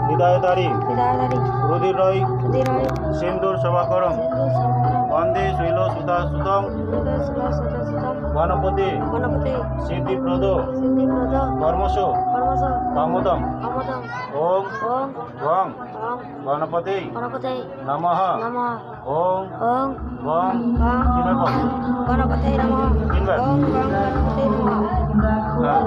হৃদয়তারি হৃদয়দারি রুধির রয় হৃদয় সিন্দুর সভাকরম সিন্ধু সমারম বন্দে শৈল সুতা সুতম বন্দে শিলা সতসতম গণপতি গণপতি সিদ্ধিপ্রদ সিদ্ধিপ্রদ কর্মস কর্মস কামোদম কামদম ওম ওম গং ওম গণপতি গণপতি নমঃ নমঃ ওম ওম গং গং তিনবার বল। গণপতি নমঃ তিনবার। ওম গং গণপতি নমঃ হ্যাঁ।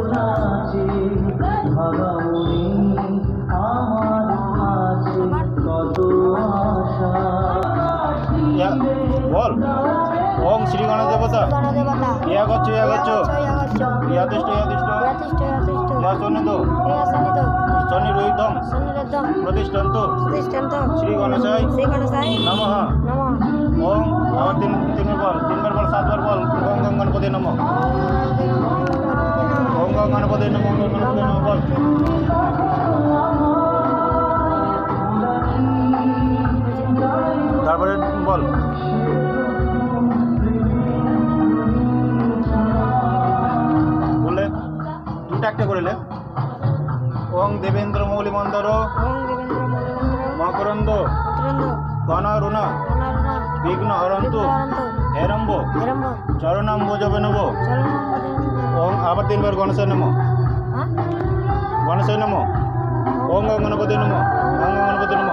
বল ওম শ্রী গণেশ দেবতা গণদেবতা ইয়া গচ্ছ ইয়া গচ্ছ ইয়াগচ্ছ ইয়াদিষ্ট ইয়াদিষ্ট ইয়াতিষ্ঠ ইয়াতিষ্ঠ ইয়া সন্নিধ ইয়াসনিত শনি রোহিতম সন্নিরদ্ধম প্রতিষ্ঠন্ত প্রতিষ্ঠন্ত শ্রী গণেশায় শ্রী গণেশায় নমঃ নমঃ ওম আবার তিনবার বল 7 বার বল ওম গং গণপতি নমঃ ওম গং গণপতি নমঃ ওম গং গণপতি নমঃ বল। তারপরে বল বললে দুটা একটা করলে ওং দেবেন্দ্র মৌলি মন্দর ওম দেবেন্দ্র মৌলমন্ত্র মকরন্দ মকরন্দ গণারুণ অনারুণ বিঘ্ন হরন্তু বিঘ্নহরন্ত হেরম্ব হেরম্ব চরণাম্ব জবে নব চরণাম্বদে ওং আবার তিনবার গণেশের নম হ্যাঁ গণেশের নম ওং গং গণপতি নম ওং গং গণপতি নম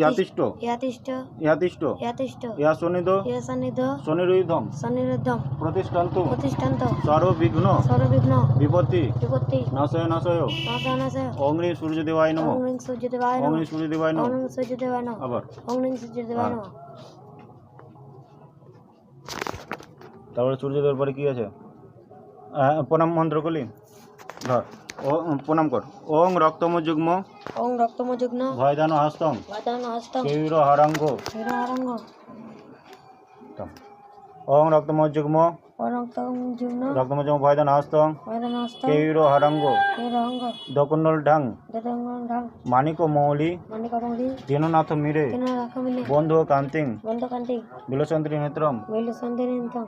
ইয়াতিষ্ঠ ইয়াতিষ্ঠ ইয়াতিষ্ঠ ইয়াতিষ্ঠ ইয়া সন্নিধ ইয়াসনিধ শনিরুদ্ধম সন্নিরদ্ধম প্রতিষ্ঠান্ত প্রতিষ্ঠান্ত সর্ববিঘ্ন সর্ববিঘ্ন বিপত্তি বিপত্তি নাশয় নাশয় নাশনাশয় ওং রিং সূর্যদেবায় নম ওম রিং সূর্যদেবায় ওং নমঃ রিং সূর্যদেবায় ওম নম রিং সূর্যদেবায় নমঃ আবার ওম রিং সূর্যদেবায় নমঃ তারপরে সূর্যদেবের পরে কি আছে প্রণাম মন্ত্র করলি ধর ও প্রণাম কর ওং রক্তম যুগ্ম ওম রক্তমযুগ্ন ভয়দান হস্তম বাদান হস্তম কেউর হরাঙ্গ হিরোহরঙ্গ ওং রক্তম যুগ্ম রক্তমযুগ্ন রক্তম ভয়দান হস্তম বাদান হস্তম কেউর হরাঙ্গ হিরোহরঙ্গ দকুন্নল ঢাং দদঙ্গন ঢাল মানিক মৌলি মানিকমলি দীননাথ মিরে তিন রাখমিলে বন্ধু কান্তিং বন্ধকান্তি বিলচন্দ্রী মিত্রম বৈল সন্ধিনিন্তম